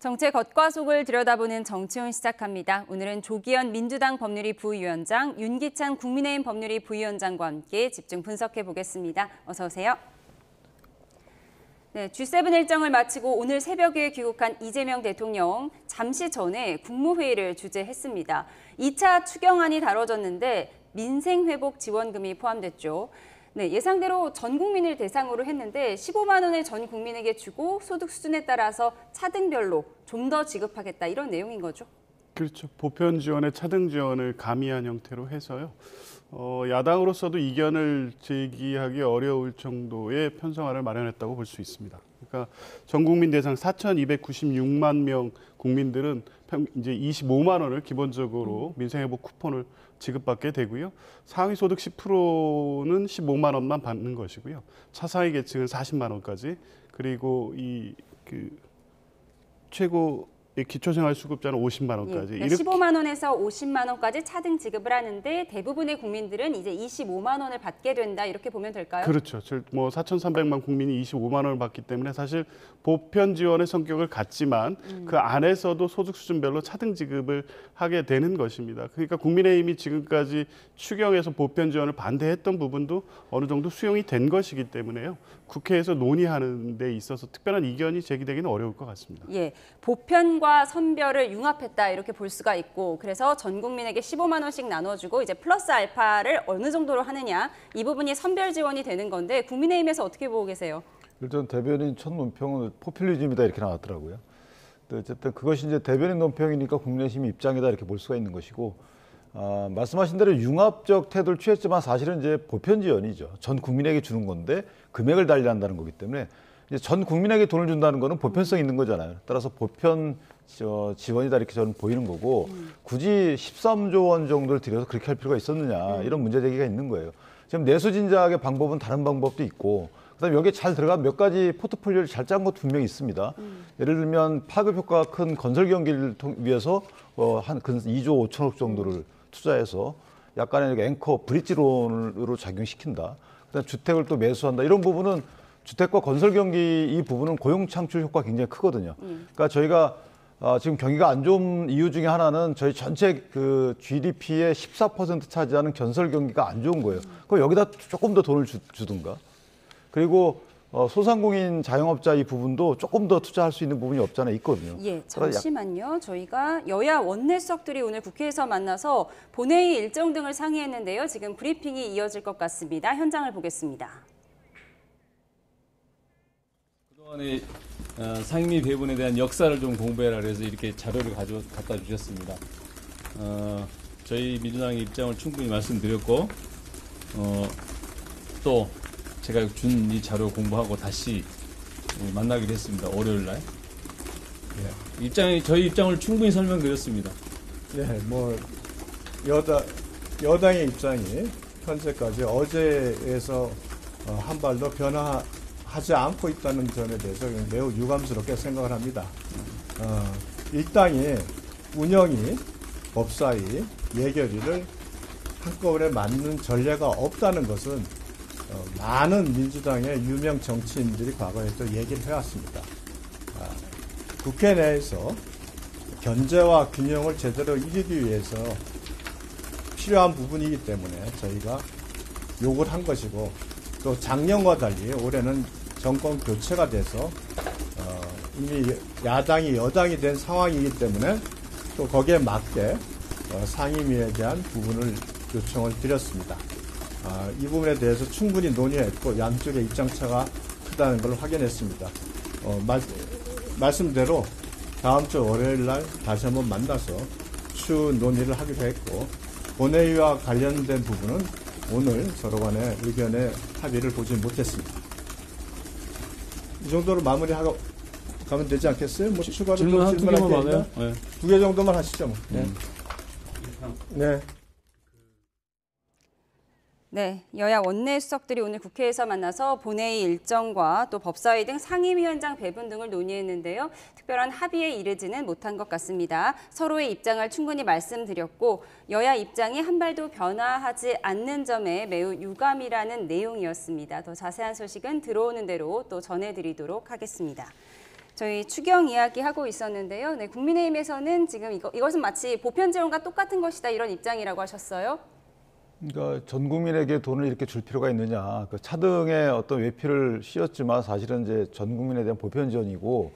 정책 겉과 속을 들여다보는 정치훈 시작합니다. 오늘은 조기현 민주당 법률위 부위원장, 윤기찬 국민의힘 법률위 부위원장과 함께 집중 분석해 보겠습니다. 어서 오세요. 네, G7 일정을 마치고 오늘 새벽에 귀국한 이재명 대통령, 잠시 전에 국무회의를 주재했습니다. 2차 추경안이 다뤄졌는데 민생회복 지원금이 포함됐죠. 네, 예상대로 전 국민을 대상으로 했는데 15만 원을 전 국민에게 주고 소득 수준에 따라서 차등별로 좀 더 지급하겠다 이런 내용인 거죠. 그렇죠. 보편 지원에 차등 지원을 가미한 형태로 해서요. 야당으로서도 이견을 제기하기 어려울 정도의 편성안을 마련했다고 볼 수 있습니다. 그러니까 전 국민 대상 4,296만 명 국민들은 이제 25만 원을 기본적으로 민생회복 쿠폰을 지급받게 되고요. 상위 소득 10%는 15만 원만 받는 것이고요. 차상위 계층은 40만 원까지, 그리고 최고 기초생활수급자는 50만 원까지. 예, 15만 원에서 50만 원까지 차등 지급을 하는데 대부분의 국민들은 이제 25만 원을 받게 된다 이렇게 보면 될까요? 그렇죠. 4,300만 국민이 25만 원을 받기 때문에 사실 보편 지원의 성격을 갖지만 그 안에서도 소득 수준별로 차등 지급을 하게 되는 것입니다. 그러니까 국민의힘이 지금까지 추경에서 보편 지원을 반대했던 부분도 어느 정도 수용이 된 것이기 때문에요. 국회에서 논의하는 데 있어서 특별한 이견이 제기되기는 어려울 것 같습니다. 예, 보편과 선별을 융합했다 이렇게 볼 수가 있고, 그래서 전 국민에게 15만 원씩 나눠주고 이제 플러스 알파를 어느 정도로 하느냐, 이 부분이 선별 지원이 되는 건데 국민의힘에서 어떻게 보고 계세요? 일단 대변인 첫 논평은 포퓰리즘이다 이렇게 나왔더라고요. 어쨌든 그것이 이제 대변인 논평이니까 국민의힘 입장이다 이렇게 볼 수가 있는 것이고, 말씀하신 대로 융합적 태도를 취했지만 사실은 이제 보편 지원이죠. 전 국민에게 주는 건데 금액을 달리한다는 거기 때문에 이제 전 국민에게 돈을 준다는 거는 보편성이 있는 거잖아요. 따라서 보편 지원이다 이렇게 저는 보이는 거고, 굳이 13조 원 정도를 들여서 그렇게 할 필요가 있었느냐 이런 문제 제기가 있는 거예요. 지금 내수진작의 방법은 다른 방법도 있고, 그다음에 여기에 잘 들어간 몇 가지 포트폴리오를 잘 짠 것도 분명히 있습니다. 예를 들면 파급 효과가 큰 건설 경기를 위해서 한 2조 5천억 정도를 투자해서 약간의 앵커 브릿지론으로 작용시킨다. 그다음 주택을 또 매수한다. 이런 부분은 주택과 건설 경기 이 부분은 고용 창출 효과가 굉장히 크거든요. 그러니까 저희가 지금 경기가 안 좋은 이유 중에 하나는 저희 전체 그 GDP의 14% 차지하는 건설 경기가 안 좋은 거예요. 그럼 여기다 조금 더 돈을 주든가. 그리고 소상공인 자영업자 이 부분도 조금 더 투자할 수 있는 부분이 없잖아요. 있거든요. 예, 잠시만요. 저희가 여야 원내수석들이 오늘 국회에서 만나서 본회의 일정 등을 상의했는데요. 지금 브리핑이 이어질 것 같습니다. 현장을 보겠습니다. 그동안의 상임위 배분에 대한 역사를 좀 공부해라 그래서 이렇게 자료를 갖다 주셨습니다. 저희 민주당의 입장을 충분히 말씀드렸고, 또 제가 준 이 자료 공부하고 다시 만나기로 했습니다. 월요일 날. 예. 저희 입장을 충분히 설명드렸습니다. 예, 여당의 입장이 현재까지 어제에서 한 발도 변화하지 않고 있다는 점에 대해서 매우 유감스럽게 생각을 합니다. 일당의 운영이 법사위, 예결위를 한꺼번에 맡는 전례가 없다는 것은 많은 민주당의 유명 정치인들이 과거에도 얘기를 해왔습니다. 국회 내에서 견제와 균형을 제대로 이루기 위해서 필요한 부분이기 때문에 저희가 요구를 한 것이고, 또 작년과 달리 올해는 정권 교체가 돼서 이미 야당이 여당이 된 상황이기 때문에 또 거기에 맞게 상임위에 대한 부분을 요청을 드렸습니다. 이 부분에 대해서 충분히 논의했고 양쪽의 입장차가 크다는 걸 확인했습니다. 말씀대로 다음 주 월요일 날 다시 한번 만나서 추후 논의를 하기로 했고, 본회의와 관련된 부분은 오늘 서로 간의 의견의 합의를 보지 못했습니다. 이 정도로 마무리하고 가면 되지 않겠어요? 뭐 추가로 질문할 게 있나요? 네. 2개 정도만 하시죠. 뭐. 네. 네, 여야 원내수석들이 오늘 국회에서 만나서 본회의 일정과 또 법사위 등 상임위원장 배분 등을 논의했는데요. 특별한 합의에 이르지는 못한 것 같습니다. 서로의 입장을 충분히 말씀드렸고, 여야 입장이 한 발도 변화하지 않는 점에 매우 유감이라는 내용이었습니다. 더 자세한 소식은 들어오는 대로 또 전해드리도록 하겠습니다. 저희 추경 이야기 하고 있었는데요. 네, 국민의힘에서는 지금 이것은 마치 보편 지원과 똑같은 것이다 이런 입장이라고 하셨어요. 그러니까 전 국민에게 돈을 이렇게 줄 필요가 있느냐. 그 차등에 어떤 외피를 씌웠지만 사실은 이제 전 국민에 대한 보편 지원이고,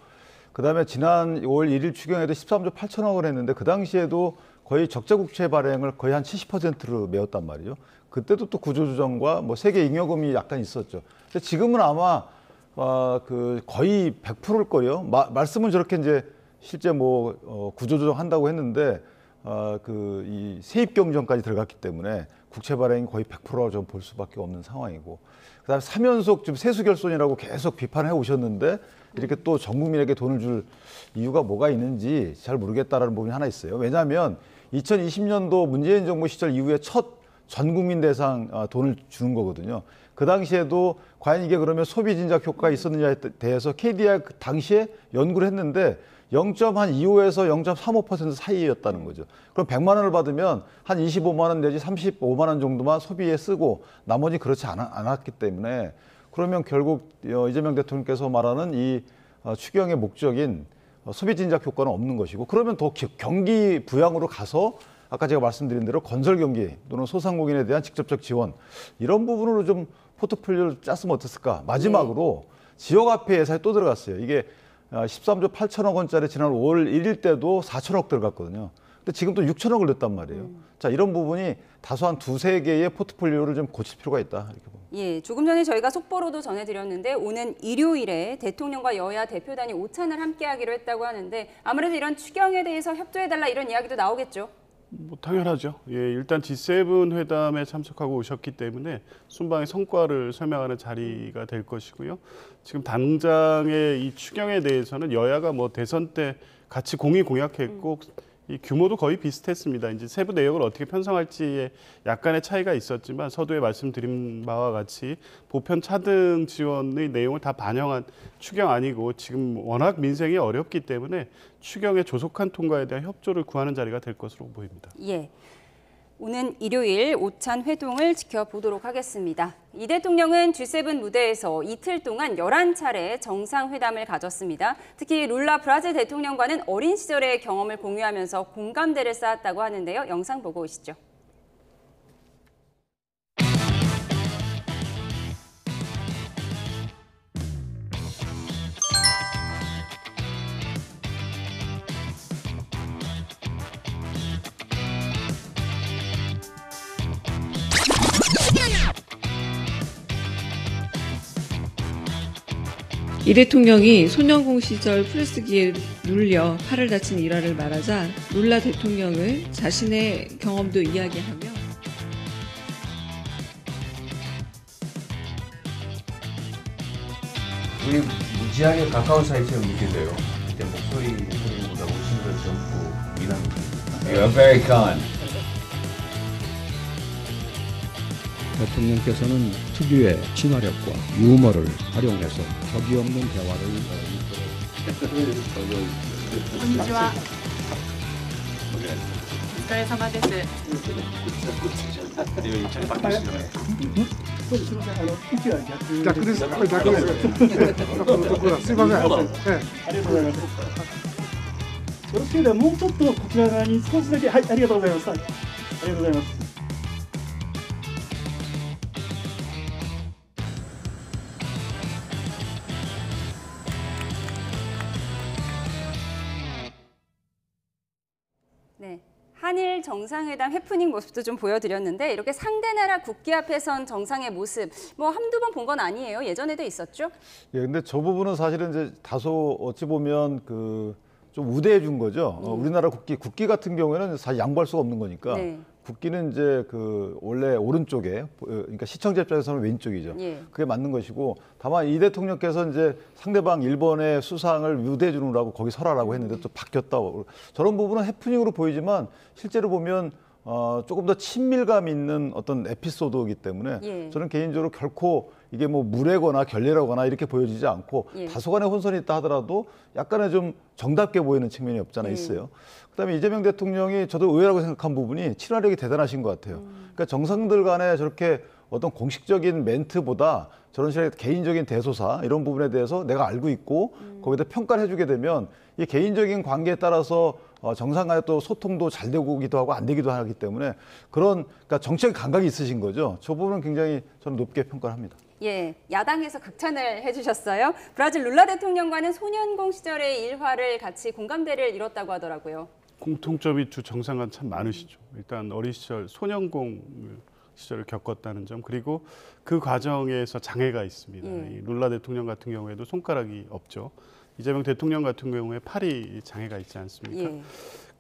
그다음에 지난 5월 1일 추경에도 13조 8천억 원 했는데 그 당시에도 거의 적자국채 발행을 거의 한 70%로 메웠단 말이죠. 그때도 또 구조조정과 뭐 세계 잉여금이 약간 있었죠. 근데 지금은 아마 그 거의 100%일 거예요. 말씀은 저렇게 이제 실제 뭐 구조조정 한다고 했는데 그 이 세입 경정까지 들어갔기 때문에 국채 발행이 거의 100%라고 좀 볼 수밖에 없는 상황이고, 그다음에 3연속 지금 세수 결손이라고 계속 비판해 오셨는데 이렇게 또 전 국민에게 돈을 줄 이유가 뭐가 있는지 잘 모르겠다라는 부분이 하나 있어요. 왜냐하면 2020년도 문재인 정부 시절 이후에 첫 전 국민 대상 돈을 주는 거거든요. 그 당시에도 과연 이게 그러면 소비 진작 효과가 있었느냐에 대해서 KDI 그 당시에 연구를 했는데 0.25에서 0.35% 사이였다는 거죠. 그럼 100만 원을 받으면 한 25만 원 내지 35만 원 정도만 소비에 쓰고 나머지 그렇지 않았기 때문에, 그러면 결국 이재명 대통령께서 말하는 이 추경의 목적인 소비 진작 효과는 없는 것이고, 그러면 더 경기 부양으로 가서 아까 제가 말씀드린 대로 건설 경기 또는 소상공인에 대한 직접적 지원, 이런 부분으로 좀 포트폴리오를 짰으면 어땠을까. 마지막으로 지역화폐 예산이 또 들어갔어요. 이게 13조 8천억 원짜리 지난 5월 1일 때도 4천억 들어갔거든요. 근데 지금 또 6천억을 넣었단 말이에요. 자, 이런 부분이 다소한 두세 개의 포트폴리오를 좀 고칠 필요가 있다, 이렇게 봅니다. 예, 조금 전에 저희가 속보로도 전해드렸는데 오는 일요일에 대통령과 여야 대표단이 오찬을 함께하기로 했다고 하는데, 아무래도 이런 추경에 대해서 협조해달라 이런 이야기도 나오겠죠. 뭐 당연하죠. 예, 일단 G7 회담에 참석하고 오셨기 때문에 순방의 성과를 설명하는 자리가 될 것이고요. 지금 당장의 이 추경에 대해서는 여야가 뭐 대선 때 같이 공의 공약했고 이 규모도 거의 비슷했습니다. 이제 세부 내용을 어떻게 편성할지에 약간의 차이가 있었지만 서두에 말씀드린 바와 같이 보편 차등 지원의 내용을 다 반영한 추경 아니고, 지금 워낙 민생이 어렵기 때문에 추경의 조속한 통과에 대한 협조를 구하는 자리가 될 것으로 보입니다. 예. 오는 일요일 오찬 회동을 지켜보도록 하겠습니다. 이 대통령은 G7 무대에서 이틀 동안 11차례 정상회담을 가졌습니다. 특히 룰라 브라질 대통령과는 어린 시절의 경험을 공유하면서 공감대를 쌓았다고 하는데요. 영상 보고 오시죠. 이 대통령이 소년공 시절 프레스기에 눌려 팔을 다친 일화를 말하자 룰라 대통령을 자신의 경험도 이야기하며 우리 무지하게 가까운 사이처럼 느껴져요. 그때 목소리보다 훨씬 더 젊고 미남. You're very kind. 대통령께서는 특유의 친화력과 유머를 활용해서 격이 없는 대화를 konnichiwa. お疲れ様です。逆です。これ逆です。すいません。ありがとうございます。よろしければもうちょっとこちら側に少しだけ、はい、ありがとうございます。ありがとうございます。 네, 한일 정상회담 해프닝 모습도 좀 보여드렸는데, 이렇게 상대 나라 국기 앞에 선 정상의 모습 뭐 한두 번 본 건 아니에요. 예전에도 있었죠? 예, 근데 저 부분은 사실은 이제 다소 어찌 보면 좀 우대해 준 거죠. 우리나라 국기 같은 경우에는 사실 양보할 수가 없는 거니까. 네. 국기는 이제 원래 오른쪽에, 그러니까 시청자 입장에서는 왼쪽이죠. 예. 그게 맞는 것이고, 다만 이 대통령께서 이제 상대방 일본의 수상을 우대해 주느라고 거기 설하라고 했는데 또 바뀌었다. 저런 부분은 해프닝으로 보이지만 실제로 보면 조금 더 친밀감 있는 어떤 에피소드이기 때문에 예. 저는 개인적으로 결코 이게 뭐 무례거나 결례라거나 이렇게 보여지지 않고 예. 다소간의 혼선이 있다 하더라도 약간의 좀 정답게 보이는 측면이 없잖아 있어요. 그다음에 이재명 대통령이 저도 의외라고 생각한 부분이 친화력이 대단하신 것 같아요. 그러니까 정상들 간에 저렇게 어떤 공식적인 멘트보다 저런 식의 개인적인 대소사 이런 부분에 대해서 내가 알고 있고 거기다 평가를 해주게 되면 이 개인적인 관계에 따라서 정상 간의 또 소통도 잘 되기도 하고 안 되기도 하기 때문에 그러니까 정치적 감각이 있으신 거죠. 저 부분은 굉장히 저는 높게 평가를 합니다. 예, 야당에서 극찬을 해주셨어요. 브라질 룰라 대통령과는 소년공 시절의 일화를 같이 공감대를 이뤘다고 하더라고요. 공통점이 두 정상 간 참 많으시죠. 일단 어린 시절 소년공 시절을 겪었다는 점, 그리고 그 과정에서 장애가 있습니다. 이 룰라 대통령 같은 경우에도 손가락이 없죠. 이재명 대통령 같은 경우에 팔이 장애가 있지 않습니까?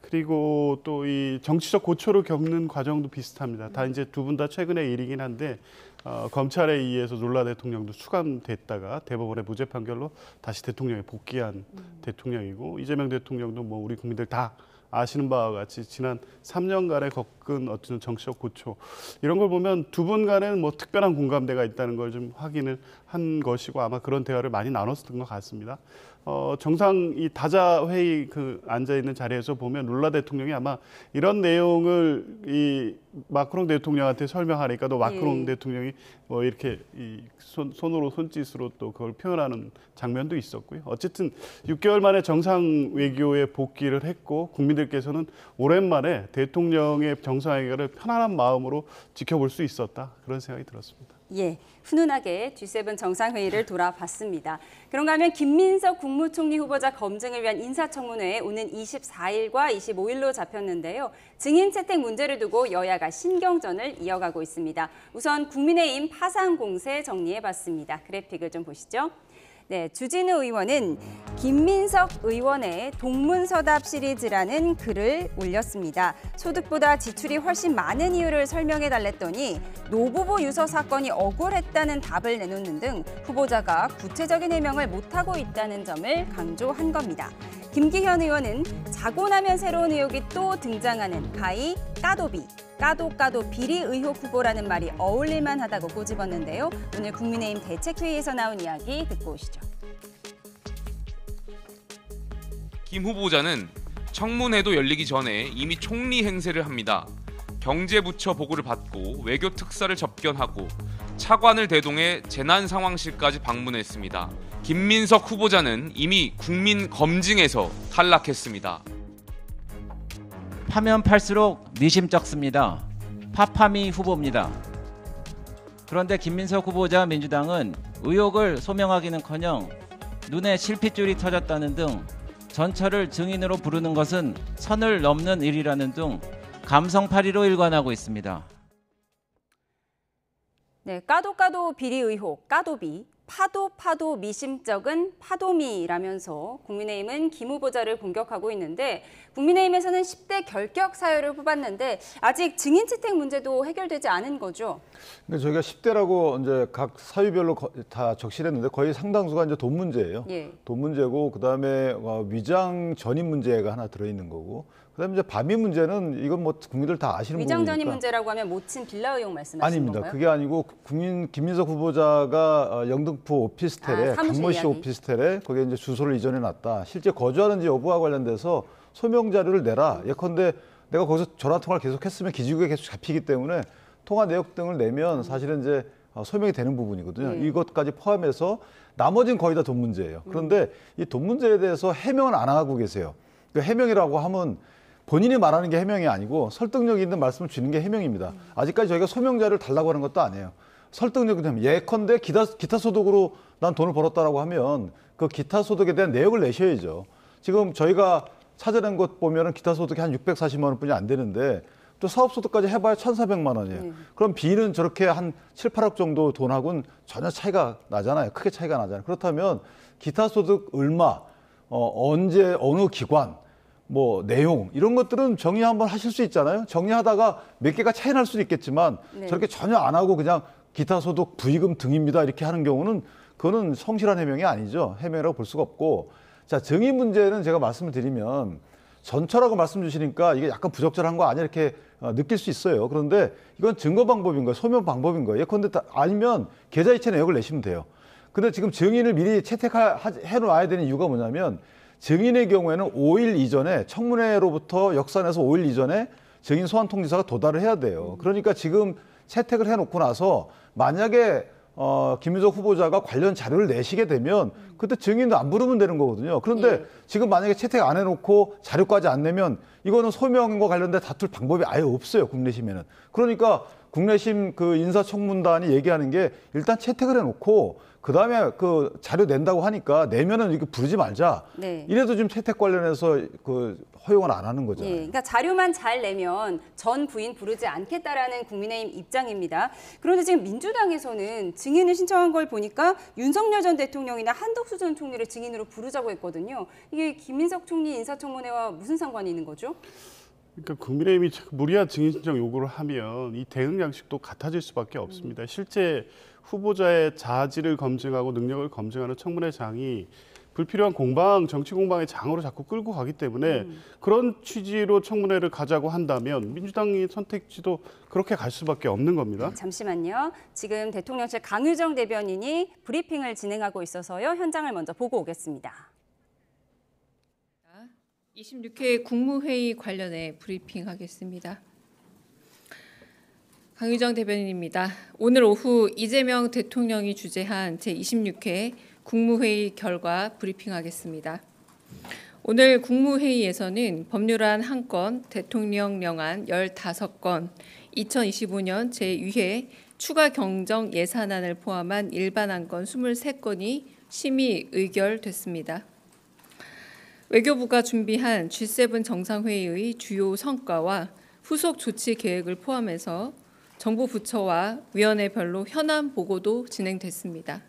그리고 또 이 정치적 고초를 겪는 과정도 비슷합니다. 다 이제 두 분 다 최근의 일이긴 한데 검찰에 의해서 룰라 대통령도 수감됐다가 대법원의 무죄 판결로 다시 대통령에 복귀한 대통령이고, 이재명 대통령도 뭐 우리 국민들 다 아시는 바와 같이 지난 3년간에 겪은 어떤 정치적 고초, 이런 걸 보면 두 분 간에는 뭐 특별한 공감대가 있다는 걸 좀 확인을 한 것이고, 아마 그런 대화를 많이 나눴던 것 같습니다. 정상 이 다자 회의 그 앉아 있는 자리에서 보면 룰라 대통령이 아마 이런 내용을 이 마크롱 대통령한테 설명하니까 또 마크롱 대통령이 뭐 이렇게 이 손으로 손짓으로 또 그걸 표현하는 장면도 있었고요. 어쨌든 6개월 만에 정상 외교에 복귀를 했고, 국민들께서는 오랜만에 대통령의 정상회견을 편안한 마음으로 지켜볼 수 있었다, 그런 생각이 들었습니다. 예, 훈훈하게 G7 정상회의를 돌아봤습니다. 그런가 하면 김민석 국무총리 후보자 검증을 위한 인사청문회에 오는 24일과 25일로 잡혔는데요. 증인 채택 문제를 두고 여야가 신경전을 이어가고 있습니다. 우선 국민의힘 파상 공세 정리해봤습니다. 그래픽을 좀 보시죠. 네, 주진우 의원은 김민석 의원의 동문서답 시리즈라는 글을 올렸습니다. 소득보다 지출이 훨씬 많은 이유를 설명해달랬더니 노부부 유서 사건이 억울했다는 답을 내놓는 등 후보자가 구체적인 해명을 못하고 있다는 점을 강조한 겁니다. 김기현 의원은 자고 나면 새로운 의혹이 또 등장하는 가히 까도비, 까도 비리 의혹 후보라는 말이 어울릴만 하다고 꼬집었는데요. 오늘 국민의힘 대책회의에서 나온 이야기 듣고 오시죠. 김 후보자는 청문회도 열리기 전에 이미 총리 행세를 합니다. 경제부처 보고를 받고 외교 특사를 접견하고 차관을 대동해 재난상황실까지 방문했습니다. 김민석 후보자는 이미 국민 검증에서 탈락했습니다. 파면 팔수록 미심쩍습니다. 파파미 후보입니다. 그런데 김민석 후보자 민주당은 의혹을 소명하기는커녕 눈에 실핏줄이 터졌다는 등 전처를 증인으로 부르는 것은 선을 넘는 일이라는 등 감성파리로 일관하고 있습니다. 네, 까도 비리 의혹, 까도비. 파도 미심쩍은 파도미라면서 국민의힘은 김 후보자를 공격하고 있는데, 국민의힘에서는 10대 결격 사유를 뽑았는데 아직 증인 채택 문제도 해결되지 않은 거죠. 근데 저희가 10대라고 이제 각 사유별로 다 적시했는데 거의 상당수가 이제 돈 문제예요. 돈 문제고, 그다음에 위장 전입 문제가 하나 들어있는 거고, 그다음에 이제 밤이 문제는 이건 뭐 국민들 다 아시는 부분이니까. 위장 전입 문제라고 하면 모친 빌라 의혹 말씀하시는 건가요? 아닙니다. 그게 아니고 김민석 후보자가 영등포 오피스텔에 강모시 오피스텔에 거기에 이제 주소를 이전해 놨다. 실제 거주하는지 여부와 관련돼서 소명 자료를 내라. 예컨대 내가 거기서 전화 통화를 계속했으면 기지국에 계속 잡히기 때문에 통화 내역 등을 내면 사실은 이제 소명이 되는 부분이거든요. 이것까지 포함해서 나머지는 거의 다 돈 문제예요. 그런데 이 돈 문제에 대해서 해명은 안 하고 계세요. 그러니까 해명이라고 하면 본인이 말하는 게 해명이 아니고 설득력 있는 말씀을 주는 게 해명입니다. 아직까지 저희가 소명자를 달라고 하는 것도 아니에요. 설득력이 되면 예컨대 기타 소득으로 난 돈을 벌었다라고 하면 그 기타 소득에 대한 내역을 내셔야죠. 지금 저희가 찾아낸 것 보면은 기타 소득이 한 640만 원뿐이 안 되는데 또 사업 소득까지 해봐야 1,400만 원이에요. 그럼 B는 저렇게 한 7, 8억 정도 돈하고는 전혀 차이가 나잖아요. 크게 차이가 나잖아요. 그렇다면 기타 소득 얼마, 언제, 어느 기관, 뭐 내용 이런 것들은 정리 한번 하실 수 있잖아요. 정리하다가 몇 개가 차이 날 수도 있겠지만 저렇게 전혀 안 하고 그냥 기타 소득 부의금 등입니다 이렇게 하는 경우는 그거는 성실한 해명이 아니죠. 해명이라고 볼 수가 없고, 자 증인 문제는 제가 말씀을 드리면 전처라고 말씀 주시니까 이게 약간 부적절한 거 아니야 이렇게 느낄 수 있어요. 그런데 이건 증거 방법인 거예요. 소명 방법인 거예요. 예컨대 아니면 계좌이체 내역을 내시면 돼요. 근데 지금 증인을 미리 채택해 놔야 되는 이유가 뭐냐면, 증인의 경우에는 5일 이전에 청문회로부터 역산해서 5일 이전에 증인 소환 통지서가 도달을 해야 돼요. 그러니까 지금 채택을 해놓고 나서 만약에 김민석 후보자가 관련 자료를 내시게 되면 그때 증인도 안 부르면 되는 거거든요. 그런데 지금 만약에 채택 안 해놓고 자료까지 안 내면 이거는 소명과 관련된 다툴 방법이 아예 없어요. 국내심에는. 그러니까 국내심 그 인사청문단이 얘기하는 게 일단 채택을 해놓고 그다음에 그 자료 낸다고 하니까 내면은 이거 부르지 말자. 네. 이래도 지금 채택 관련해서 그 허용을 안 하는 거잖아요. 그러니까 자료만 잘 내면 전 부인 부르지 않겠다라는 국민의힘 입장입니다. 그런데 지금 민주당에서는 증인을 신청한 걸 보니까 윤석열 전 대통령이나 한덕수 전 총리를 증인으로 부르자고 했거든요. 이게 김민석 총리 인사청문회와 무슨 상관이 있는 거죠? 그러니까 국민의힘이 무리한 증인 신청 요구를 하면 이 대응 양식도 같아질 수밖에 없습니다. 실제 후보자의 자질을 검증하고 능력을 검증하는 청문회장이 불필요한 정치 공방의 장으로 자꾸 끌고 가기 때문에 그런 취지로 청문회를 가자고 한다면 민주당의 선택지도 그렇게 갈 수밖에 없는 겁니다. 잠시만요. 지금 대통령실 강유정 대변인이 브리핑을 진행하고 있어서요. 현장을 먼저 보고 오겠습니다. 26회 국무회의 관련해 브리핑하겠습니다. 강유정 대변인입니다. 오늘 오후 이재명 대통령이 주재한 제26회 국무회의 결과 브리핑하겠습니다. 오늘 국무회의에서는 법률안 1건, 대통령령안 15건, 2025년 제2회 추가 경정 예산안을 포함한 일반안건 23건이 심의 의결됐습니다. 외교부가 준비한 G7 정상회의의 주요 성과와 후속 조치 계획을 포함해서 정부 부처와 위원회별로 현안 보고도 진행됐습니다.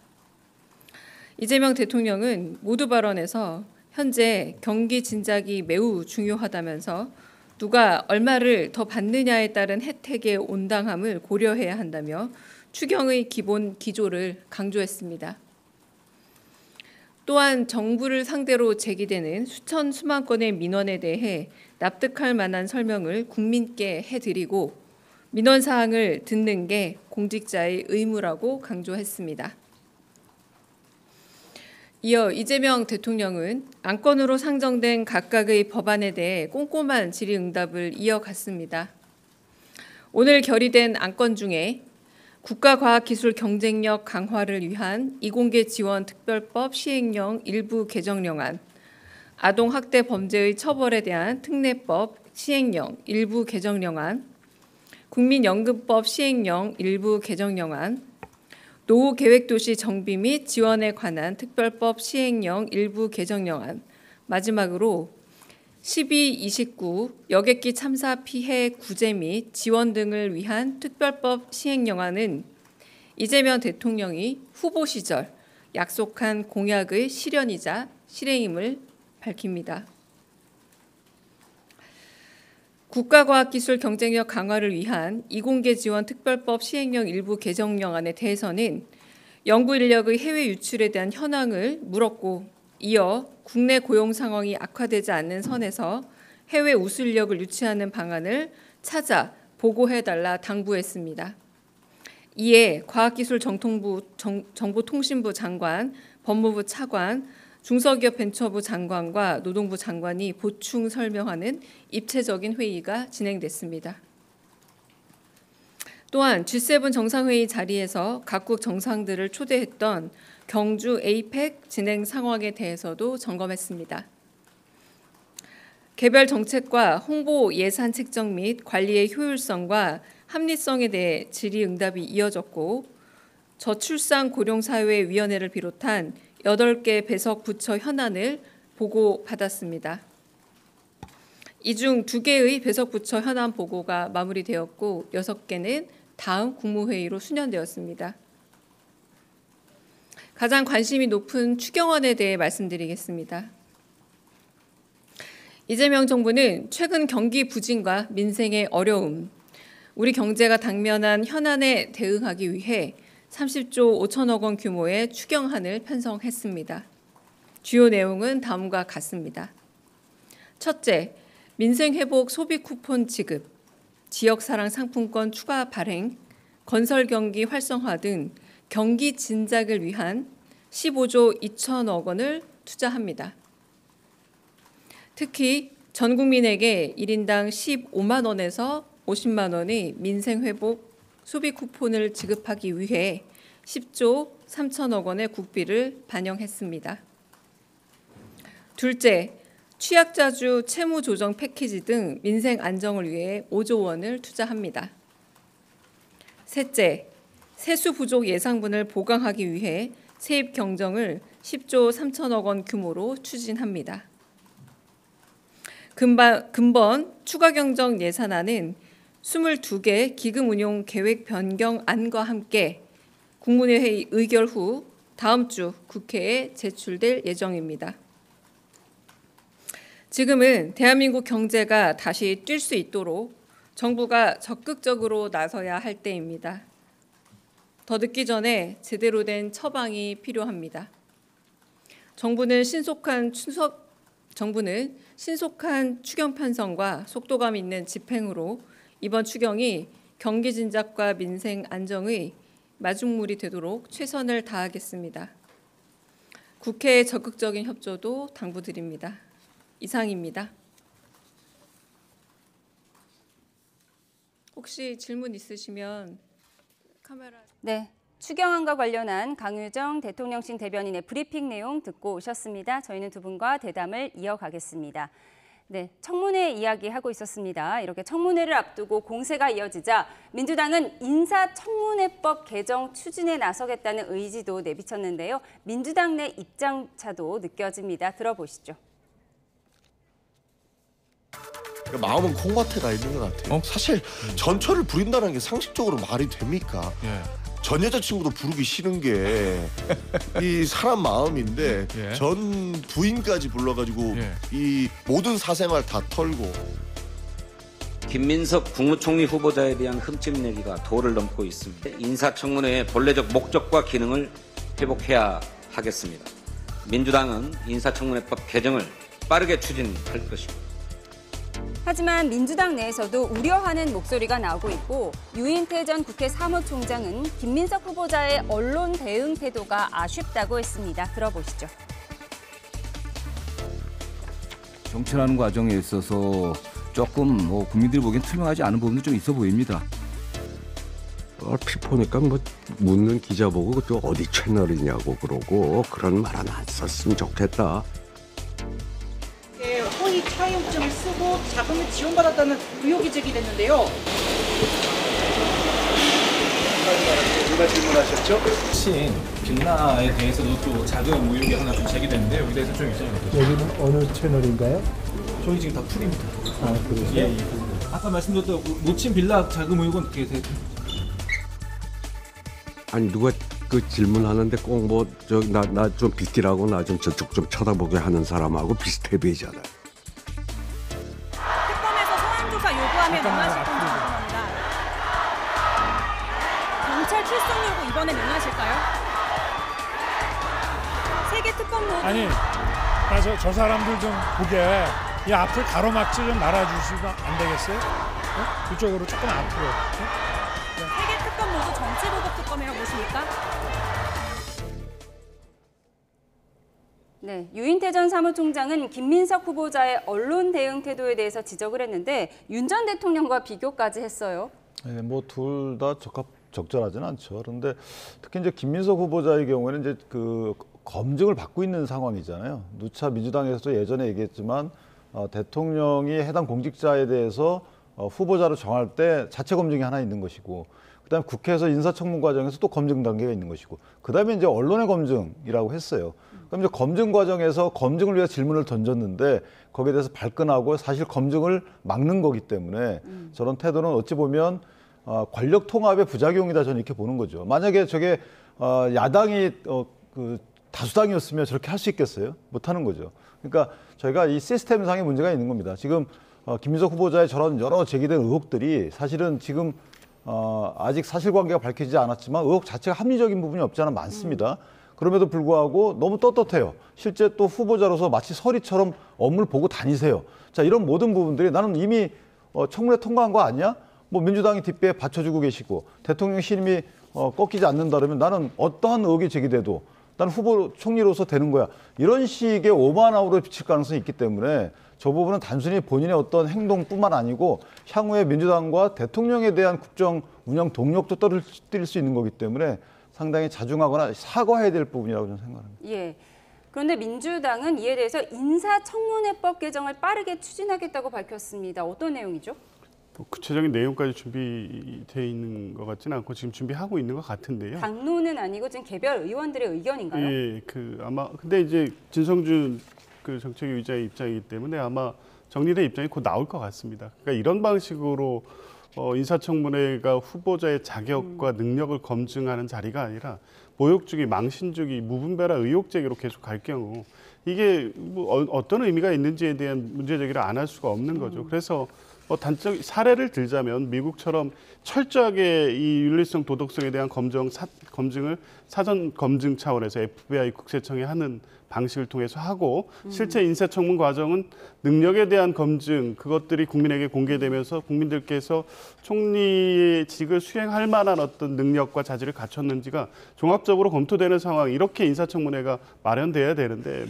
이재명 대통령은 모두 발언에서 현재 경기 진작이 매우 중요하다면서 누가 얼마를 더 받느냐에 따른 혜택의 온당함을 고려해야 한다며 추경의 기본 기조를 강조했습니다. 또한 정부를 상대로 제기되는 수천 수만 건의 민원에 대해 납득할 만한 설명을 국민께 해드리고 민원 사항을 듣는 게 공직자의 의무라고 강조했습니다. 이어 이재명 대통령은 안건으로 상정된 각각의 법안에 대해 꼼꼼한 질의응답을 이어갔습니다. 오늘 결의된 안건 중에 국가과학기술 경쟁력 강화를 위한 이공계 지원 특별법 시행령 일부 개정령안, 아동학대 범죄의 처벌에 대한 특례법 시행령 일부 개정령안, 국민연금법 시행령 일부 개정령안, 노후계획도시 정비 및 지원에 관한 특별법 시행령 일부 개정령안, 마지막으로 1229 여객기 참사 피해 구제 및 지원 등을 위한 특별법 시행령안은 이재명 대통령이 후보 시절 약속한 공약의 실현이자 실행임을 밝힙니다. 국가과학기술 경쟁력 강화를 위한 이공계 지원 특별법 시행령 일부 개정령안에 대해서는 연구 인력의 해외 유출에 대한 현황을 물었고 이어 국내 고용 상황이 악화되지 않는 선에서 해외 우수 인력을 유치하는 방안을 찾아 보고해달라 당부했습니다. 이에 과학기술정보통신부 장관, 법무부 차관, 중소기업벤처부 장관과 노동부 장관이 보충 설명하는 입체적인 회의가 진행됐습니다. 또한 G7 정상회의 자리에서 각국 정상들을 초대했던 경주 에이펙 진행 상황에 대해서도 점검했습니다. 개별 정책과 홍보 예산 책정 및 관리의 효율성과 합리성에 대해 질의응답이 이어졌고 저출산 고령사회위원회를 비롯한 8개 배석 부처 현안을 보고받았습니다. 이 중 2개의 배석 부처 현안 보고가 마무리되었고 6개는 다음 국무회의로 수년되었습니다. 가장 관심이 높은 추경안에 대해 말씀드리겠습니다. 이재명 정부는 최근 경기 부진과 민생의 어려움, 우리 경제가 당면한 현안에 대응하기 위해 30조 5천억 원 규모의 추경안을 편성했습니다. 주요 내용은 다음과 같습니다. 첫째, 민생회복 소비 쿠폰 지급, 지역사랑 상품권 추가 발행, 건설경기 활성화 등 경기 진작을 위한 15조 2천억 원을 투자합니다. 특히 전 국민에게 1인당 15만 원에서 50만 원의 민생회복 소비 쿠폰을 지급하기 위해 10조 3천억 원의 국비를 반영했습니다. 둘째, 취약자주 채무 조정 패키지 등 민생 안정을 위해 5조 원을 투자합니다. 셋째, 세수 부족 예상분을 보강하기 위해 세입 경정을 10조 3천억 원 규모로 추진합니다. 금번 추가 경정 예산안은 22개 기금 운용 계획 변경안과 함께 국무회의 의결 후 다음 주 국회에 제출될 예정입니다. 지금은 대한민국 경제가 다시 뛸 수 있도록 정부가 적극적으로 나서야 할 때입니다. 더 늦기 전에 제대로 된 처방이 필요합니다. 정부는 신속한 추경 편성과 속도감 있는 집행으로 이번 추경이 경기 진작과 민생 안정의 마중물이 되도록 최선을 다하겠습니다. 국회의 적극적인 협조도 당부드립니다. 이상입니다. 혹시 질문 있으시면 카메라. 네, 추경안과 관련한 강유정 대통령실 대변인의 브리핑 내용 듣고 오셨습니다. 저희는 두 분과 대담을 이어가겠습니다. 네, 청문회 이야기하고 있었습니다. 이렇게 청문회를 앞두고 공세가 이어지자 민주당은 인사청문회법 개정 추진에 나서겠다는 의지도 내비쳤는데요. 민주당 내 입장차도 느껴집니다. 들어보시죠. 마음은 콩밭에 가 있는 것 같아요. 사실 전철을 부린다는 게 상식적으로 말이 됩니까? 전 여자친구도 부르기 싫은 게 이 사람 마음인데 전 부인까지 불러가지고 이 모든 사생활 다 털고. 김민석 국무총리 후보자에 대한 흠집내기가 도를 넘고 있습니다. 인사청문회의 본래적 목적과 기능을 회복해야 하겠습니다. 민주당은 인사청문회법 개정을 빠르게 추진할 것입니다. 하지만 민주당 내에서도 우려하는 목소리가 나오고 있고 유인태 전 국회 사무총장은 김민석 후보자의 언론 대응 태도가 아쉽다고 했습니다. 들어보시죠. 정치라는 과정에 있어서 조금 국민들이 보기엔 투명하지 않은 부분도 좀 있어 보입니다. 얼핏 보니까 묻는 기자 보고 또 어디 채널이냐고 그러고 그런 말 안 썼으면 좋겠다. 허위 차용증을 쓰고 자금을 지원받았다는 의혹이 제기됐는데요. 누가 질문하셨죠? 신 빌라에 대해서도 또 자금 의혹이 하나 좀 제기됐는데 여기 대해서 좀 입장이 어떠세요? 여기는 어느 채널인가요? 저희 지금 다 풀입니다. 아, 그래요? 예. 아까 말씀드렸던 놓친 빌라 자금 의혹은 어떻게 돼요? 아니 누가 그 질문하는데 꼭 나 좀 비키라고 나 좀 저쪽 좀 쳐다보게 하는 사람하고 비슷해 보이잖아. 특검에서 소환 조사 요구하면 응하실 건지 궁금합니다. 경찰 출석 요구 이번에 응하실까요? 세계 특검 모두 아니, 저 사람들 좀 보게 이 앞을 가로막지 좀 말아주시면 안 되겠어요? 그쪽으로 조금 앞으로. 세계 특검 모두 정치 보복 특검이라고 보십니까? 네, 유인태 전 사무총장은 김민석 후보자의 언론 대응 태도에 대해서 지적을 했는데 윤 전 대통령과 비교까지 했어요. 네, 둘 다 적절하진 않죠. 그런데 특히 이제 김민석 후보자의 경우에는 이제 그 검증을 받고 있는 상황이잖아요. 누차 민주당에서도 예전에 얘기했지만 대통령이 해당 공직자에 대해서 후보자로 정할 때 자체 검증이 하나 있는 것이고, 그다음에 국회에서 인사청문 과정에서 또 검증 단계가 있는 것이고, 그다음에 이제 언론의 검증이라고 했어요. 그럼 이제 검증 과정에서 검증을 위해 질문을 던졌는데 거기에 대해서 발끈하고 사실 검증을 막는 거기 때문에 저런 태도는 어찌 보면 권력 통합의 부작용이다, 저는 이렇게 보는 거죠. 만약에 저게 야당이 그 다수당이었으면 저렇게 할 수 있겠어요? 못하는 거죠. 그러니까 저희가 이 시스템상의 문제가 있는 겁니다. 지금 김민석 후보자의 저런 여러 제기된 의혹들이 사실은 지금 아직 사실관계가 밝혀지지 않았지만 의혹 자체가 합리적인 부분이 없지 않아 많습니다. 그럼에도 불구하고 너무 떳떳해요. 실제 또 후보자로서 마치 서리처럼 업무를 보고 다니세요. 자, 이런 모든 부분들이 나는 이미 청문회 통과한 거 아니야? 민주당이 뒷배에 받쳐주고 계시고 대통령 신임이 꺾이지 않는다 그러면 나는 어떠한 의혹이 제기돼도 난 후보 총리로서 되는 거야. 이런 식의 오만함으로 비칠 가능성이 있기 때문에 저 부분은 단순히 본인의 어떤 행동뿐만 아니고 향후에 민주당과 대통령에 대한 국정 운영 동력도 떨어뜨릴 수 있는 거기 때문에 상당히 자중하거나 사과해야 될 부분이라고 저는 생각합니다. 예. 그런데 민주당은 이에 대해서 인사청문회법 개정을 빠르게 추진하겠다고 밝혔습니다. 어떤 내용이죠? 구체적인 내용까지 준비되어 있는 것 같지는 않고 지금 준비하고 있는 것 같은데요. 당론은 아니고 지금 개별 의원들의 의견인가요? 예, 아마 근데 이제 진성준 정책위의장의 입장이기 때문에 아마 정리된 입장이 곧 나올 것 같습니다. 그러니까 이런 방식으로 인사청문회가 후보자의 자격과 능력을 검증하는 자리가 아니라 모욕주기, 망신주기, 무분별한 의혹 제기로 계속 갈 경우 이게 뭐 어떤 의미가 있는지에 대한 문제 제기를 안 할 수가 없는 거죠. 그래서 단적 사례를 들자면 미국처럼 철저하게 이 윤리성, 도덕성에 대한 검증을 사전 검증 차원에서 FBI 국세청이 하는 방식을 통해서 하고 실제 인사청문 과정은 능력에 대한 검증 그것들이 국민에게 공개되면서 국민들께서 총리직을 수행할 만한 어떤 능력과 자질을 갖췄는지가 종합적으로 검토되는 상황 이렇게 인사청문회가 마련돼야 되는데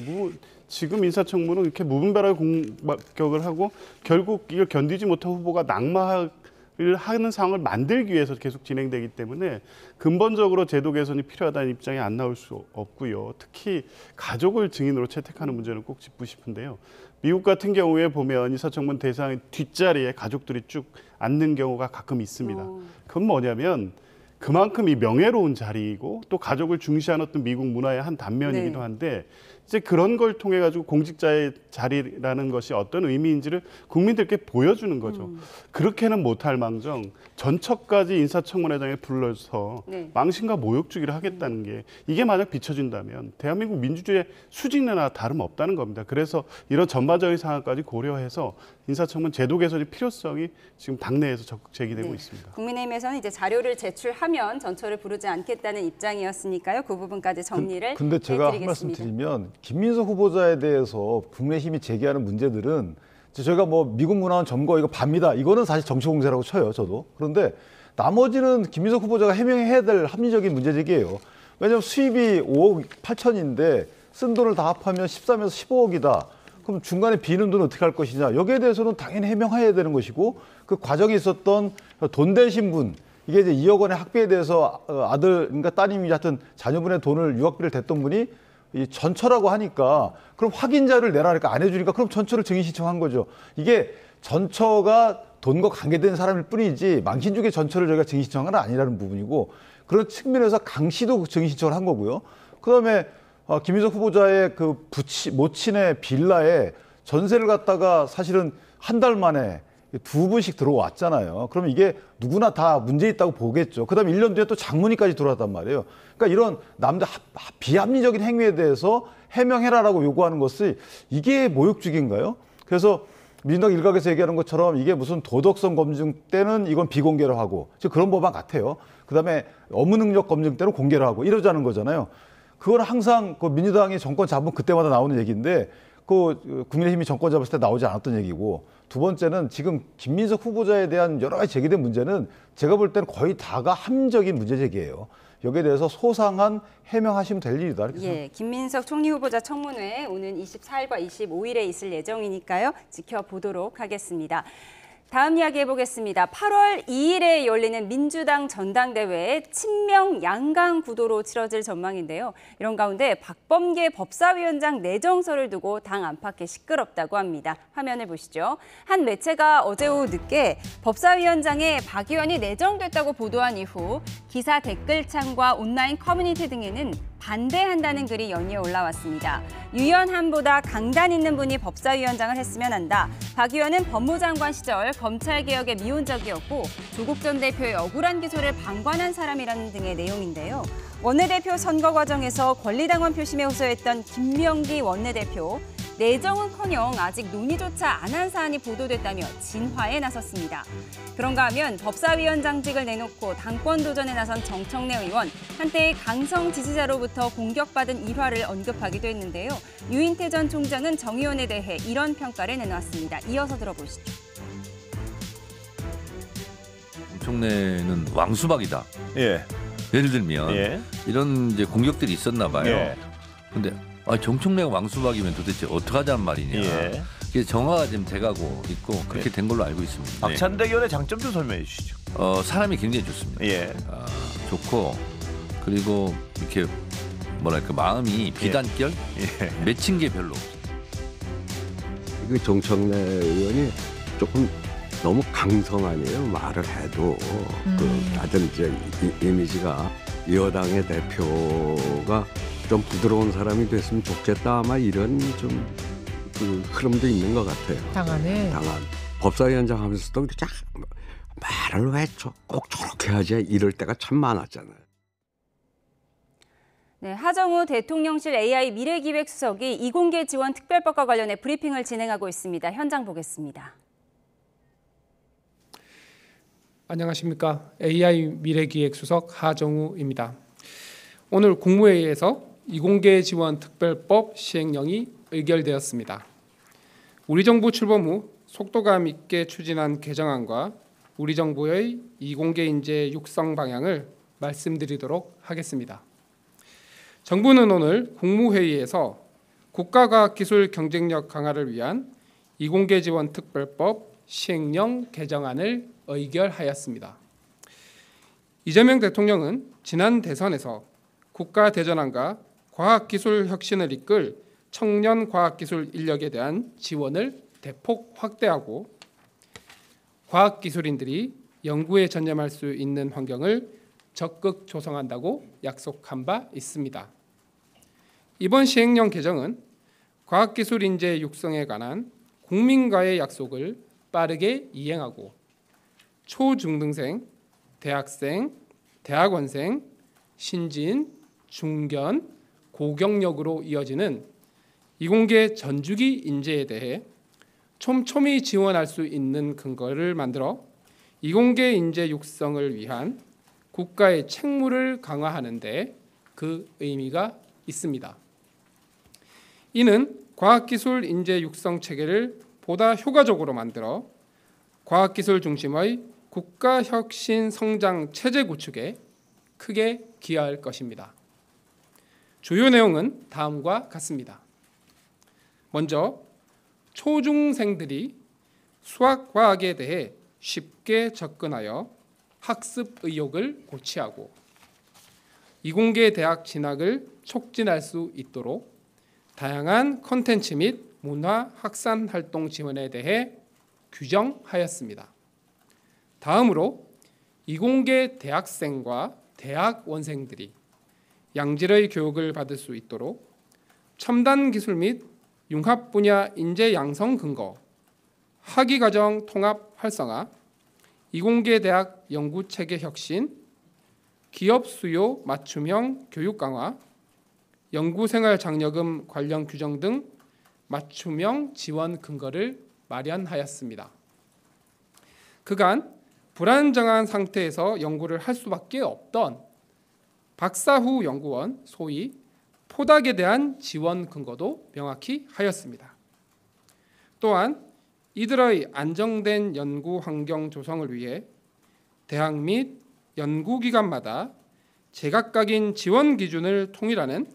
지금 인사청문은 이렇게 무분별하게 공격을 하고 결국 이걸 견디지 못한 후보가 낙마를 하는 상황을 만들기 위해서 계속 진행되기 때문에 근본적으로 제도 개선이 필요하다는 입장이 안 나올 수 없고요. 특히 가족을 증인으로 채택하는 문제는 꼭 짚고 싶은데요. 미국 같은 경우에 보면 인사청문 대상 뒷자리에 가족들이 쭉 앉는 경우가 가끔 있습니다. 그건 뭐냐면 그만큼 이 명예로운 자리이고 또 가족을 중시하는 어떤 미국 문화의 한 단면이기도 한데 이제 그런 걸 통해 가지고 공직자의 자리라는 것이 어떤 의미인지를 국민들께 보여주는 거죠. 그렇게는 못할 망정 전처까지 인사청문회장에 불러서 망신과 모욕 주기를 하겠다는 게 이게 만약 비춰진다면 대한민국 민주주의의 수직내나 다름없다는 겁니다. 그래서 이런 전반적인 상황까지 고려해서 인사청문 제도 개선의 필요성이 지금 당내에서 적극 제기되고 있습니다. 국민의힘에서는 이제 자료를 제출하면 전처를 부르지 않겠다는 입장이었으니까요. 그 부분까지 정리를 근데 제가 한 말씀 드리면 김민석 후보자에 대해서 국민의힘이 제기하는 문제들은 저희가 뭐 미국 문화원 점거 이거 밥니다. 이거는 사실 정치 공세라고 쳐요, 저도. 그런데 나머지는 김민석 후보자가 해명해야 될 합리적인 문제 제기예요. 왜냐하면 수입이 5억 8천인데 쓴 돈을 다 합하면 13에서 15억이다. 그럼 중간에 비는 돈 어떻게 할 것이냐. 여기에 대해서는 당연히 해명해야 되는 것이고 그 과정에 있었던 돈 대신 분 이게 이제 2억 원의 학비에 대해서 아들, 그러니까 따님이 하여튼 자녀분의 돈을 유학비를 댔던 분이 이 전처라고 하니까 그럼 확인자를 내라 하니까 안 해주니까 그럼 전처를 증인 신청한 거죠. 이게 전처가 돈과 관계된 사람일 뿐이지 망신주기 전처를 저희가 증인 신청한 건 아니라는 부분이고 그런 측면에서 강 씨도 증인 신청을 한 거고요. 그다음에 김민석 후보자의 그 모친의 빌라에 전세를 갖다가 사실은 한 달 만에 2분씩 들어왔잖아요. 그러면 이게 누구나 다 문제 있다고 보겠죠. 그다음에 1년 뒤에 또 장문의까지 들어왔단 말이에요. 그러니까 이런 남들 비합리적인 행위에 대해서 해명해라라고 요구하는 것이 이게 모욕주기인가요? 그래서 민주당 일각에서 얘기하는 것처럼 이게 무슨 도덕성 검증 때는 이건 비공개로 하고 즉 그런 법안 같아요. 그다음에 업무 능력 검증 때는 공개로 하고 이러자는 거잖아요. 그건 항상 그 민주당이 정권 잡으면 그때마다 나오는 얘기인데 그 국민의힘이 정권 잡았을 때 나오지 않았던 얘기고 두 번째는 지금 김민석 후보자에 대한 여러 가지 제기된 문제는 제가 볼 때는 거의 다가 합리적인 문제 제기예요. 여기에 대해서 소상한 해명하시면 될 일이다. 예, 김민석 총리 후보자 청문회 오는 24일과 25일에 있을 예정이니까요. 지켜보도록 하겠습니다. 다음 이야기 해보겠습니다. 8월 2일에 열리는 민주당 전당대회 친명 양강 구도로 치러질 전망인데요. 이런 가운데 박범계 법사위원장 내정설을 두고 당 안팎에 시끄럽다고 합니다. 화면을 보시죠. 한 매체가 어제 오후 늦게 법사위원장에 박 의원이 내정됐다고 보도한 이후 기사 댓글창과 온라인 커뮤니티 등에는 반대한다는 글이 연이어 올라왔습니다. 유연함보다 강단 있는 분이 법사위원장을 했으면 한다. 박 의원은 법무장관 시절 검찰개혁에 미온적이었고 조국 전 대표의 억울한 기소를 방관한 사람이라는 등의 내용인데요. 원내대표 선거 과정에서 권리당원 표심에 호소했던 김명기 원내대표. 내정은커녕 아직 논의조차 안 한 사안이 보도됐다며 진화에 나섰습니다. 그런가 하면 법사위원장직을 내놓고 당권 도전에 나선 정청래 의원, 한때의 강성 지지자로부터 공격받은 일화를 언급하기도 했는데요. 유인태 전 총장은 정 의원에 대해 이런 평가를 내놓았습니다. 이어서 들어보시죠. 정청래는 왕수박이다. 예. 예를 들면 이런 이제 공격들이 있었나 봐요. 근데 정청래가 왕수박이면 도대체 어떻게 하자는 말이냐. 그래서 정화가 지금 돼가고 있고 그렇게 된 걸로 알고 있습니다. 박찬대 의원의 장점 좀 설명해 주시죠. 사람이 굉장히 좋습니다. 좋고 그리고 이렇게 뭐랄까 마음이 비단결 맺힌 게 별로 없어요. 그 정청래 의원이 조금 너무 강성 아니에요. 말을 해도 다들 이제 이미지가 여당의 대표가 좀 부드러운 사람이 됐으면 좋겠다. 아마 이런 좀 그 흐름도 있는 것 같아요. 당한 법사위원장 하면서도 말을 왜 꼭 저렇게 하지 이럴 때가 참 많았잖아요. 네, 하정우 대통령실 AI 미래기획수석이 이공계 지원 특별법과 관련해 브리핑을 진행하고 있습니다. 현장 보겠습니다. 안녕하십니까. AI 미래기획수석 하정우입니다. 오늘 국무회의에서 이공계 지원 특별법 시행령이 의결되었습니다. 우리 정부 출범 후 속도감 있게 추진한 개정안과 우리 정부의 이공계 인재 육성 방향을 말씀드리도록 하겠습니다. 정부는 오늘 국무회의에서 국가과학기술 경쟁력 강화를 위한 이공계 지원 특별법 시행령 개정안을 의결하였습니다. 이재명 대통령은 지난 대선에서 국가대전환과 과학기술 혁신을 이끌 청년 과학기술 인력에 대한 지원을 대폭 확대하고 과학기술인들이 연구에 전념할 수 있는 환경을 적극 조성한다고 약속한 바 있습니다. 이번 시행령 개정은 과학기술 인재 육성에 관한 국민과의 약속을 빠르게 이행하고 초중등생, 대학생, 대학원생, 신진, 중견, 고경력으로 이어지는 이공계 전주기 인재에 대해 촘촘히 지원할 수 있는 근거를 만들어 이공계 인재 육성을 위한 국가의 책무를 강화하는 데 그 의미가 있습니다. 이는 과학기술 인재 육성 체계를 보다 효과적으로 만들어 과학기술 중심의 국가혁신 성장 체제 구축에 크게 기여할 것입니다. 주요 내용은 다음과 같습니다. 먼저 초중생들이 수학과학에 대해 쉽게 접근하여 학습 의욕을 고취하고 이공계 대학 진학을 촉진할 수 있도록 다양한 콘텐츠 및 문화 확산 활동 지원에 대해 규정하였습니다. 다음으로 이공계 대학생과 대학원생들이 양질의 교육을 받을 수 있도록 첨단 기술 및 융합 분야 인재 양성 근거, 학위과정 통합 활성화, 이공계 대학 연구체계 혁신, 기업 수요 맞춤형 교육 강화, 연구생활 장려금 관련 규정 등 맞춤형 지원 근거를 마련하였습니다. 그간 불안정한 상태에서 연구를 할 수밖에 없던 박사 후 연구원, 소위 포닥에 대한 지원 근거도 명확히 하였습니다. 또한 이들의 안정된 연구 환경 조성을 위해 대학 및 연구기관마다 제각각인 지원 기준을 통일하는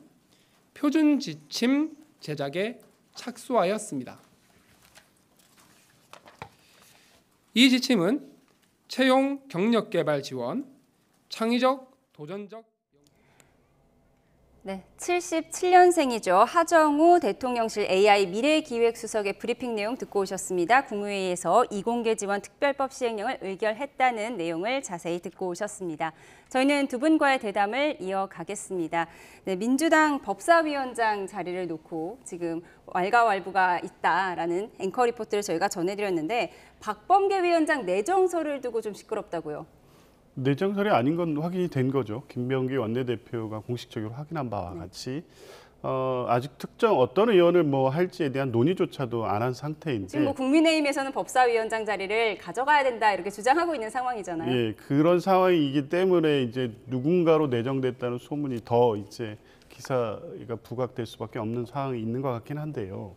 표준 지침 제작에 착수하였습니다. 이 지침은 채용 경력 개발 지원, 창의적, 도전적 네, 77년생이죠. 하정우 대통령실 AI 미래기획수석의 브리핑 내용 듣고 오셨습니다. 국무회의에서 이공계 지원 특별법 시행령을 의결했다는 내용을 자세히 듣고 오셨습니다. 저희는 두 분과의 대담을 이어가겠습니다. 네, 민주당 법사위원장 자리를 놓고 지금 왈가왈부가 있다라는 앵커 리포트를 저희가 전해드렸는데 박범계 위원장 내정서를 두고 좀 시끄럽다고요. 내정설이 아닌 건 확인이 된 거죠. 김병기 원내대표가 공식적으로 확인한 바와 같이 아직 특정 어떤 의원을 뭐 할지에 대한 논의조차도 안 한 상태인데 지금 뭐 국민의힘에서는 법사위원장 자리를 가져가야 된다 이렇게 주장하고 있는 상황이잖아요. 예, 그런 상황이기 때문에 이제 누군가로 내정됐다는 소문이 더 이제 기사가 부각될 수밖에 없는 상황이 있는 것 같긴 한데요.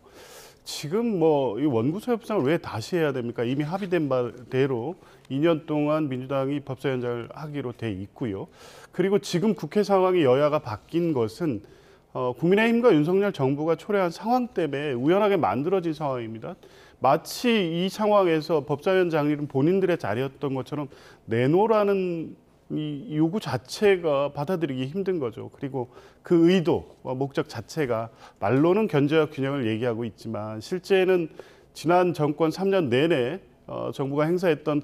지금 이 원구소 협상을 왜 다시 해야 됩니까? 이미 합의된 바대로 2년 동안 민주당이 법사위원장을 하기로 돼 있고요. 그리고 지금 국회 상황이 여야가 바뀐 것은 국민의힘과 윤석열 정부가 초래한 상황 때문에 우연하게 만들어진 상황입니다. 마치 이 상황에서 법사위원장 일은 본인들의 자리였던 것처럼 내놓으라는 이 요구 자체가 받아들이기 힘든 거죠. 그리고 그 의도와 목적 자체가 말로는 견제와 균형을 얘기하고 있지만 실제는 지난 정권 3년 내내 정부가 행사했던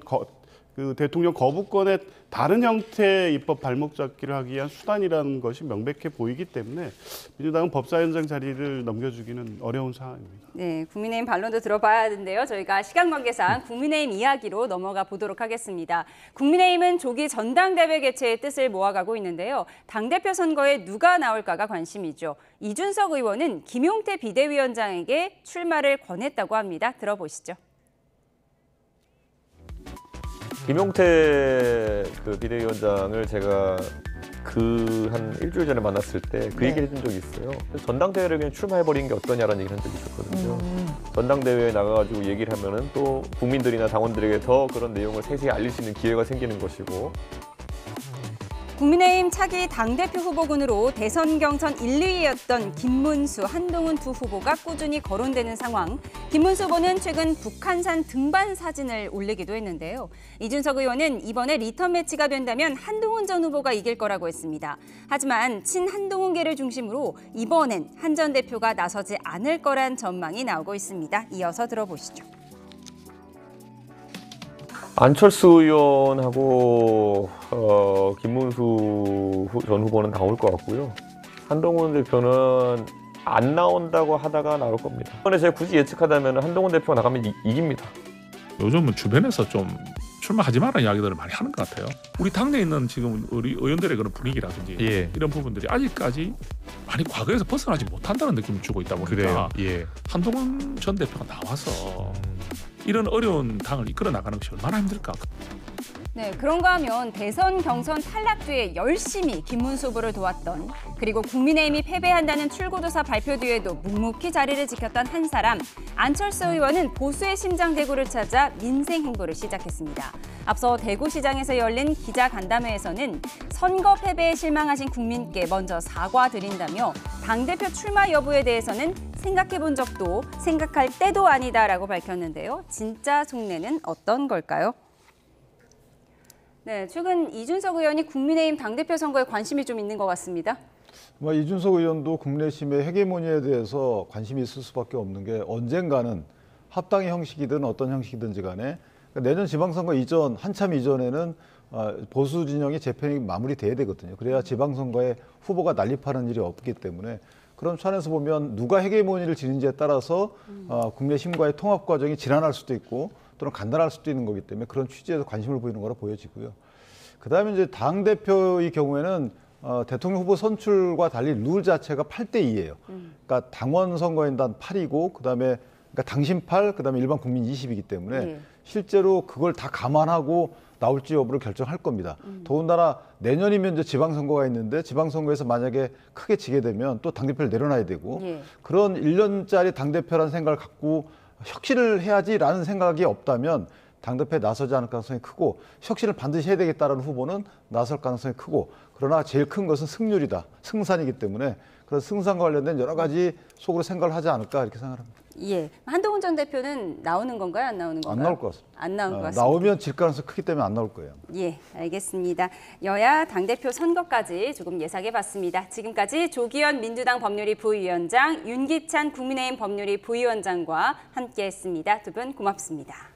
그 대통령 거부권의 다른 형태의 입법 발목 잡기를 하기 위한 수단이라는 것이 명백해 보이기 때문에 민주당은 법사위원장 자리를 넘겨주기는 어려운 상황입니다. 네, 국민의힘 반론도 들어봐야 하는데요. 저희가 시간 관계상 국민의힘 이야기로 넘어가 보도록 하겠습니다. 국민의힘은 조기 전당대회 개최의 뜻을 모아가고 있는데요. 당대표 선거에 누가 나올까가 관심이죠. 이준석 의원은 김용태 비대위원장에게 출마를 권했다고 합니다. 들어보시죠. 김용태 그 비대위원장을 제가 한 일주일 전에 만났을 때 그 얘기를 해준 적이 있어요. 전당대회를 그냥 출마해버리는 게 어떠냐라는 얘기를 한 적이 있었거든요. 전당대회에 나가가지고 얘기를 하면은 또 국민들이나 당원들에게 더 그런 내용을 세세히 알릴 수 있는 기회가 생기는 것이고. 국민의힘 차기 당대표 후보군으로 대선 경선 1, 2위였던 김문수, 한동훈 두 후보가 꾸준히 거론되는 상황. 김문수 후보는 최근 북한산 등반 사진을 올리기도 했는데요. 이준석 의원은 이번에 리턴 매치가 된다면 한동훈 전 후보가 이길 거라고 했습니다. 하지만 친한동훈계를 중심으로 이번엔 한 전 대표가 나서지 않을 거란 전망이 나오고 있습니다. 이어서 들어보시죠. 안철수 의원하고 김문수 전 후보는 나올 것 같고요. 한동훈 대표는 안 나온다고 하다가 나올 겁니다. 이번에 제가 굳이 예측하자면 한동훈 대표가 나가면 이깁니다. 요즘은 주변에서 좀 출마하지 마라는 이야기들을 많이 하는 것 같아요. 우리 당내에 있는 지금 우리 의원들의 그런 분위기라든지 이런 부분들이 아직까지 많이 과거에서 벗어나지 못한다는 느낌을 주고 있다 보니까 한동훈 전 대표가 나와서 이런 어려운 당을 이끌어 나가는 것이 얼마나 힘들까. 네, 그런가 하면 대선 경선 탈락 뒤에 열심히 김문수 후보를 도왔던, 그리고 국민의힘이 패배한다는 출구조사 발표 뒤에도 묵묵히 자리를 지켰던 한 사람, 안철수 의원은 보수의 심장 대구를 찾아 민생 행보를 시작했습니다. 앞서 대구시장에서 열린 기자간담회에서는 선거 패배에 실망하신 국민께 먼저 사과드린다며 당대표 출마 여부에 대해서는 생각해본 적도 생각할 때도 아니다라고 밝혔는데요. 진짜 속내는 어떤 걸까요? 네, 최근 이준석 의원이 국민의힘 당대표 선거에 관심이 좀 있는 것 같습니다. 이준석 의원도 국내심의 헤게모니에 대해서 관심이 있을 수밖에 없는 게 언젠가는 합당의 형식이든 어떤 형식이든지 간에 내년 지방선거 이전, 한참 이전에는 보수 진영의 재편이 마무리돼야 되거든요. 그래야 지방선거에 후보가 난립하는 일이 없기 때문에 그런 차원에서 보면 누가 헤게모니를 지는지에 따라서 국내심과의 통합 과정이 지난할 수도 있고 또는 간단할 수도 있는 거기 때문에 그런 취지에서 관심을 보이는 거라 보여지고요. 그다음에 이제 당대표의 경우에는 대통령 후보 선출과 달리 룰 자체가 8대2예요. 그러니까 당원 선거인단 8이고 그다음에 그러니까 당신 8, 그다음에 일반 국민 20이기 때문에 실제로 그걸 다 감안하고 나올지 여부를 결정할 겁니다. 더군다나 내년이면 이제 지방선거가 있는데 지방선거에서 만약에 크게 지게 되면 또 당대표를 내려놔야 되고 그런 1년짜리 당대표라는 생각을 갖고 혁신을 해야지라는 생각이 없다면 당대표에 나서지 않을 가능성이 크고 혁신을 반드시 해야 되겠다라는 후보는 나설 가능성이 크고 그러나 제일 큰 것은 승률이다. 승산이기 때문에 그런 승산과 관련된 여러 가지 속으로 생각을 하지 않을까 이렇게 생각합니다. 예, 한동훈 전 대표는 나오는 건가요? 안 나오는 건가요? 안 나올 것 같습니다. 안 나올 것 같습니다. 나오면 질 가능성이 크기 때문에 안 나올 거예요. 예, 알겠습니다. 여야 당대표 선거까지 조금 예상해봤습니다. 지금까지 조기현 민주당 법률위 부위원장, 윤기찬 국민의힘 법률위 부위원장과 함께했습니다. 두 분 고맙습니다.